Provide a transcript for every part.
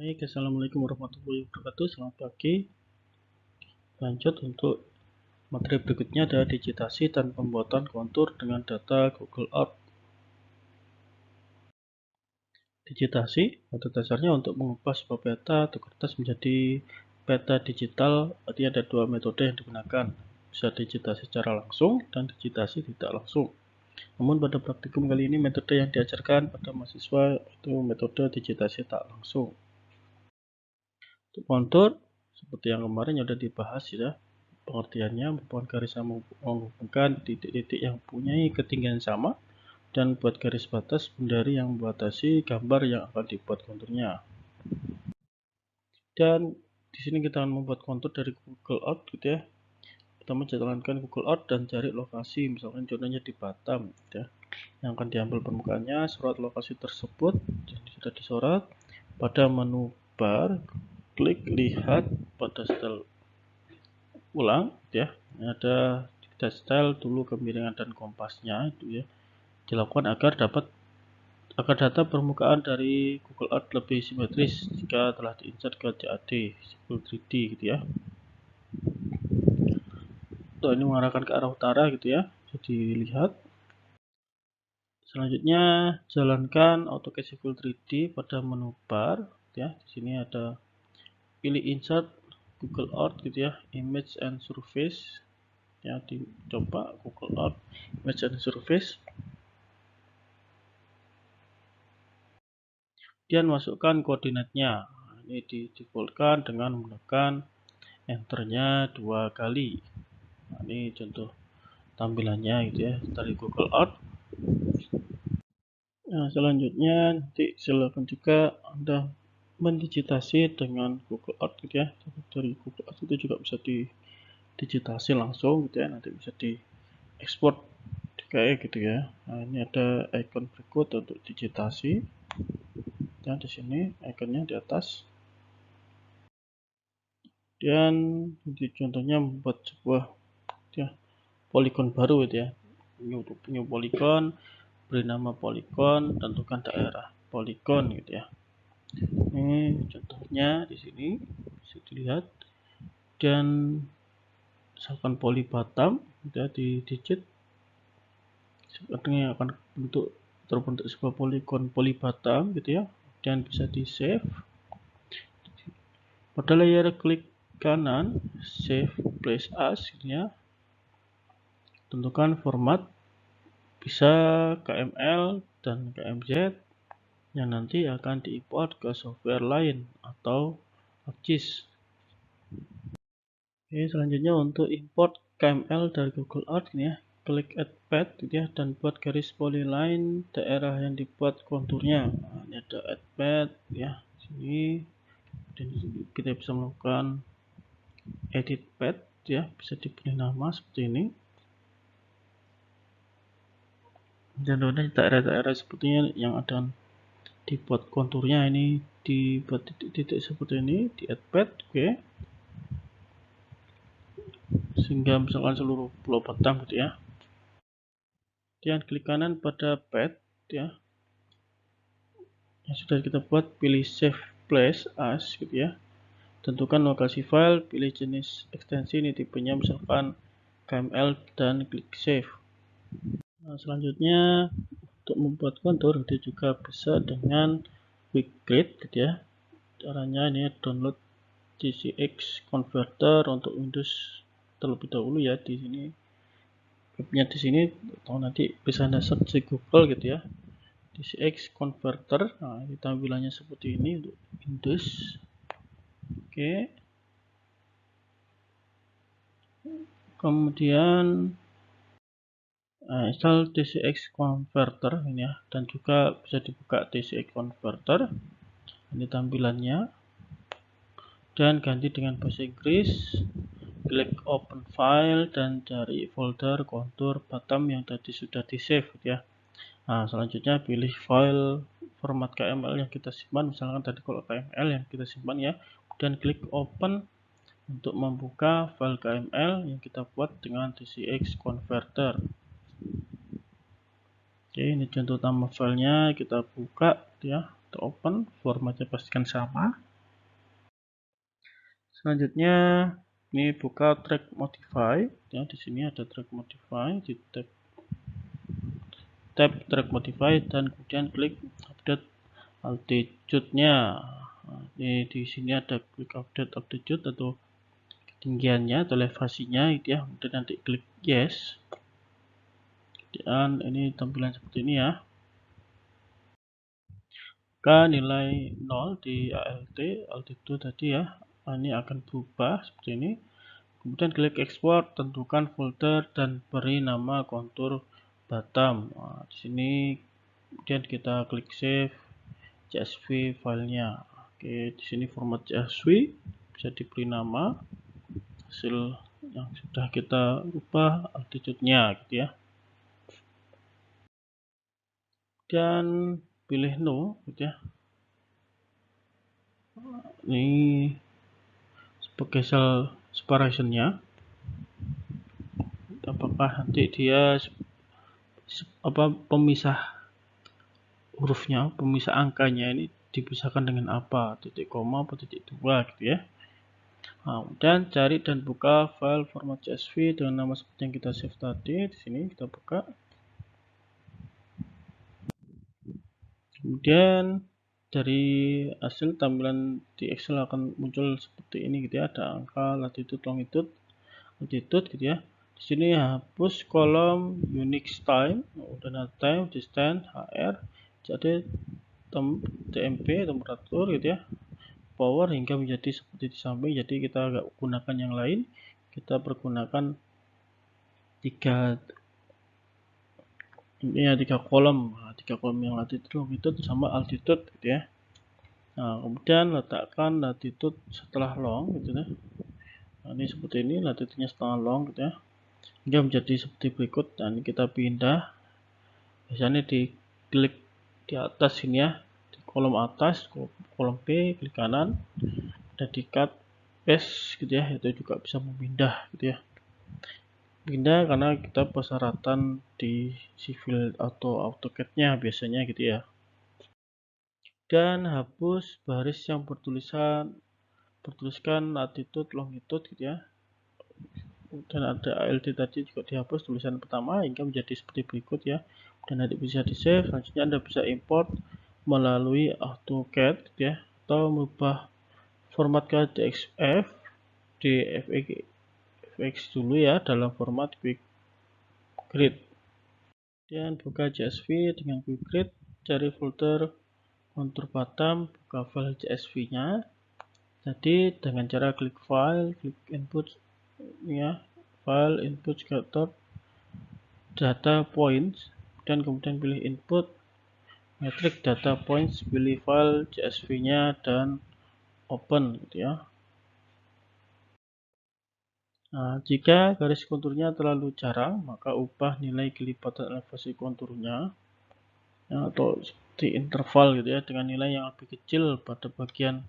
Baik, assalamualaikum warahmatullahi wabarakatuh. Selamat pagi. Lanjut untuk materi berikutnya ada digitasi dan pembuatan kontur dengan data Google Earth. Digitasi pada dasarnya untuk mengubah sebuah peta atau kertas menjadi peta digital. Berarti ada dua metode yang digunakan, bisa digitasi secara langsung dan digitasi tidak langsung. Namun pada praktikum kali ini metode yang diajarkan pada mahasiswa itu metode digitasi tak langsung. Untuk kontur seperti yang kemarin yang sudah dibahas ya, pengertiannya merupakan garis yang menghubungkan titik-titik yang mempunyai ketinggian sama dan buat garis batas bundari yang membatasi gambar yang akan dibuat konturnya. Dan di sini kita akan membuat kontur dari Google Earth gitu ya. Pertama jalankan Google Earth dan cari lokasi, misalkan contohnya di Batam gitu ya. Yang akan diambil permukaannya, sorot lokasi tersebut, jadi sudah disorot. Pada menu bar, klik lihat pada style ulang ya. Ada style dulu kemiringan dan kompasnya itu ya. Dilakukan agar data permukaan dari Google Earth lebih simetris jika telah diinsert ke CAD Civil 3D gitu ya. Tuh, ini mengarahkan ke arah utara gitu ya. Jadi lihat. Selanjutnya jalankan AutoCAD Civil 3D pada menu bar ya. Di sini ada pilih insert Google Earth gitu ya, image and surface ya, dicoba Google Earth image and surface. Kemudian masukkan koordinatnya. Ini didefaultkan dengan menggunakan enternya 2 kali. Nah, ini contoh tampilannya gitu ya dari Google Earth. Nah, selanjutnya nanti silakan juga Anda mendigitasi dengan Google Earth gitu ya. Dari Google Earth itu juga bisa didigitasi langsung gitu ya, nanti bisa diekspor kayak gitu ya. Nah, ini ada icon berikut untuk digitasi. Dan di sini ikonnya di atas. Dan contohnya membuat sebuah ya, poligon baru gitu ya. Ini untuk new poligon, beri nama poligon, tentukan daerah poligon gitu ya. Ini contohnya di sini bisa dilihat. Dan misalkan poli Batam ya, di digit sepertinya akan terbentuk sebuah poligon poli Batam gitu ya. Dan bisa di save. Pada layar klik kanan save place as gitu ya. Tentukan format, bisa KML dan KMZ yang nanti akan diimport ke software lain atau ArcGIS. Oke, selanjutnya untuk import KML dari Google Earth ya, klik add path gitu ya, dan buat garis polyline daerah yang dibuat konturnya. Nah, ini ada add path ya, sini. Dan kita bisa melakukan edit path ya, bisa diberi nama seperti ini. Dan daerah-daerah sepertinya yang ada dibuat konturnya ini dibuat titik-titik seperti ini, di add path, oke. Sehingga misalkan seluruh pulau Batam gitu ya. Kemudian klik kanan pada path ya. Yang sudah kita buat, pilih save place as gitu ya. Tentukan lokasi file, pilih jenis ekstensi, ini tipenya misalkan KML dan klik save. Nah, selanjutnya untuk membuat kontur dia juga bisa dengan quick create gitu ya. Caranya ini download DCX converter untuk Windows terlebih dahulu ya. Di sini webnya di sini, atau nanti bisa Anda search di Google gitu ya, DCX converter. Nah, ini tampilannya seperti ini untuk Windows. Oke, kemudian install DCX converter ini ya, dan juga bisa dibuka DCX converter. Ini tampilannya, dan ganti dengan bahasa Inggris. Klik open file dan cari folder kontur Batam yang tadi sudah di save gitu ya. Nah, selanjutnya pilih file format KML yang kita simpan, misalkan tadi kalau KML yang kita simpan ya, dan klik open untuk membuka file KML yang kita buat dengan DCX converter. Oke, ini contoh utama filenya, kita buka ya, kita open, formatnya pastikan sama. Selanjutnya ini buka track modify ya, di sini ada track modify, di tab track modify dan kemudian klik update altitude-nya. Nah, ini di sini ada klik update altitude atau ketinggiannya atau elevasinya gitu ya, kemudian nanti klik yes, dan ini tampilan seperti ini ya. Maka nilai 0 di altitude tadi ya, ini akan berubah seperti ini. Kemudian klik export, tentukan folder dan beri nama kontur Batam. Nah, di sini kemudian kita klik save CSV filenya. Oke, di sini format CSV bisa diberi nama hasil yang sudah kita ubah altitude-nya gitu ya. Dan pilih no gitu ya. Ini sebagai cell separation-nya. Apakah nanti dia pemisah hurufnya, pemisah angkanya ini dipisahkan dengan apa, titik koma atau titik dua gitu ya. Nah, dan cari dan buka file format CSV dengan nama seperti yang kita save tadi. Di sini kita buka. Kemudian dari hasil tampilan di Excel akan muncul seperti ini gitu ya. Ada angka, latitude, longitude, altitude gitu ya. Di sini hapus kolom Unix time, ordinal time, distance, HR, jadi TMP, temperatur gitu ya, power hingga menjadi seperti di samping. Jadi kita nggak gunakan yang lain, kita pergunakan tiga kolom, tiga kolom yang latitude, longitude sama altitude gitu ya. Nah, kemudian letakkan latitude setelah long gitu ya. Nah, ini seperti ini, latitude-nya setengah long gitu ya, hingga menjadi seperti berikut. Dan kita pindah, biasanya diklik di atas sini ya, di kolom atas, kolom B, klik kanan, dan di cut paste gitu ya, itu juga bisa memindah gitu ya. Pindah karena kita persyaratan di civil atau AutoCAD-nya biasanya gitu ya. Dan hapus baris yang bertuliskan latitude, longitude gitu ya. Dan ada ALT tadi juga dihapus tulisan pertama hingga menjadi seperti berikut ya. Dan nanti bisa di save. Selanjutnya Anda bisa import melalui AutoCAD gitu ya, atau merubah format ke DXF, DFX dulu ya, dalam format quick grid. Dan buka CSV dengan quick grid, cari folder kontur Batam, buka file CSV-nya. Jadi dengan cara klik file, klik input ya, file input scatter data points, dan kemudian pilih input metric data points, pilih file CSV-nya dan open gitu ya. Nah, jika garis konturnya terlalu jarang, maka ubah nilai kelipatan elevasi konturnya ya, atau seperti interval gitu ya, dengan nilai yang lebih kecil pada bagian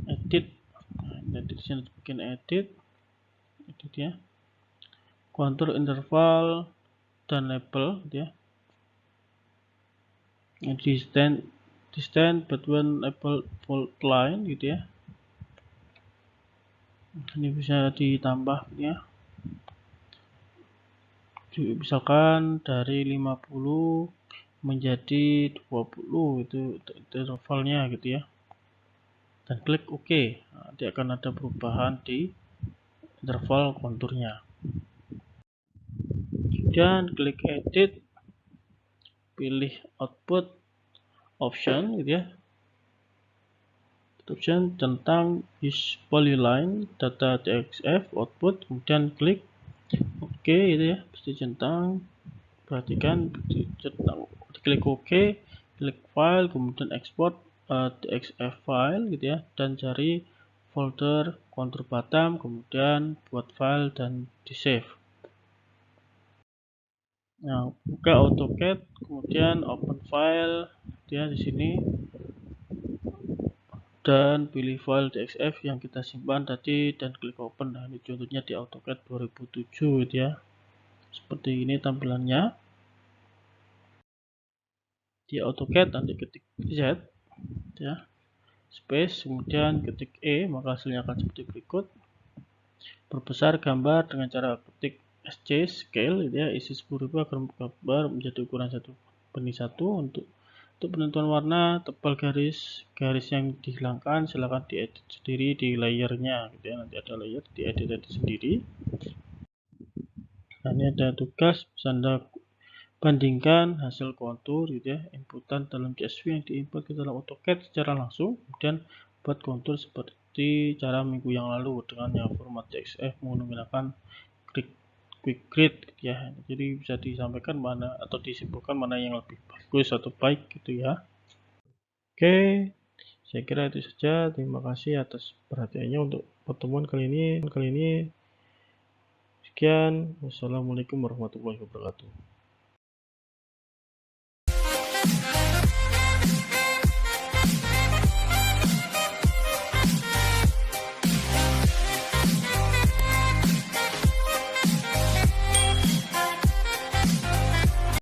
edit. Nah, di sini bagian edit ya, kontur interval dan label gitu ya. Distance between label fault line gitu ya. Ini bisa ditambah ya. Misalkan dari 50 menjadi 20 itu intervalnya gitu ya. Dan klik OK. Nanti akan ada perubahan di interval konturnya. Dan klik edit, pilih output option gitu ya, option tentang use polyline data txf output, kemudian klik OK gitu ya, pasti centang, perhatikan klik OK, klik file, kemudian export txf file gitu ya, dan cari folder kontur Batam, kemudian buat file dan di save. Nah, buka AutoCAD, kemudian open file dia di sini, dan pilih file DXF yang kita simpan tadi dan klik open. Nah, ini contohnya di AutoCAD 2007 gitu ya. Seperti ini tampilannya. Di AutoCAD nanti ketik Z ya. space, kemudian ketik E, maka hasilnya akan seperti berikut. Perbesar gambar dengan cara ketik SC scale gitu ya, isi 10.000 agar gambar menjadi ukuran 1:1. Untuk penentuan warna, tebal garis yang dihilangkan silahkan diedit sendiri di layernya gitu ya, nanti ada layer, diedit sendiri. Nah, ini ada tugas, bisa Anda bandingkan hasil kontur gitu ya, inputan dalam CSV yang diinput ke dalam AutoCAD secara langsung, kemudian buat kontur seperti cara minggu yang lalu dengan yang format CSV menggunakan quick grid gitu ya. Jadi bisa disampaikan mana atau disimpulkan mana yang lebih bagus atau baik gitu ya. Oke, saya kira itu saja. Terima kasih atas perhatiannya untuk pertemuan kali ini. Sekian, wassalamualaikum warahmatullahi wabarakatuh.